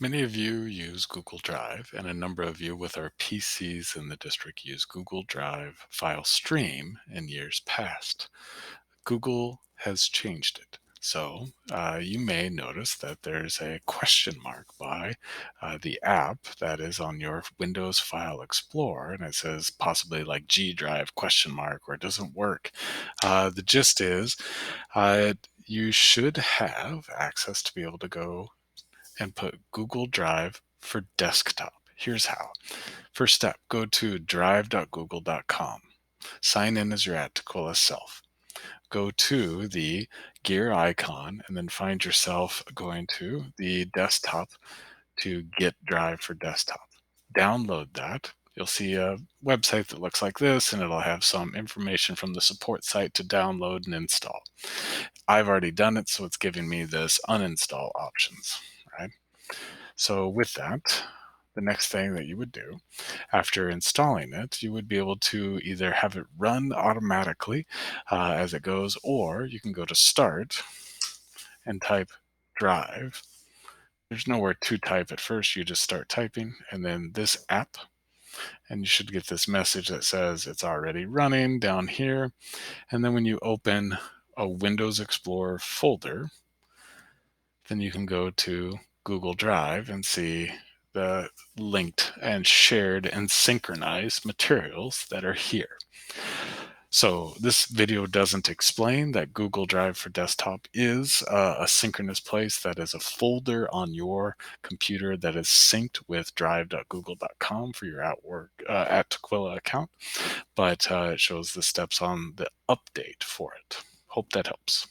Many of you use Google Drive, and a number of you with our PCs in the district use Google Drive Filestream in years past. Google has changed it. So you may notice that there's a question mark by the app that is on your Windows File Explorer, and it says possibly like G Drive question mark or it doesn't work. The gist is you should have access to be able to go and put Google Drive for desktop. Here's how. First step, go to drive.google.com. Sign in as your at Tukwila self. Go to the gear icon and then find yourself going to the desktop to get Drive for desktop. Download that. You'll see a website that looks like this, and it'll have some information from the support site to download and install. I've already done it, so it's giving me this uninstall options, right? So with that, the next thing that you would do after installing it, you would be able to either have it run automatically as it goes, or you can go to Start and type Drive. There's nowhere to type at first. You just start typing, and then this app, and you should get this message that says it's already running down here. And then when you open a Windows Explorer folder, then you can go to Google Drive and see the linked and shared and synchronized materials that are here. So this video doesn't explain that Google Drive for desktop is a synchronous place that is a folder on your computer that is synced with drive.google.com for your at Tukwila account, but it shows the steps on the update for it. Hope that helps.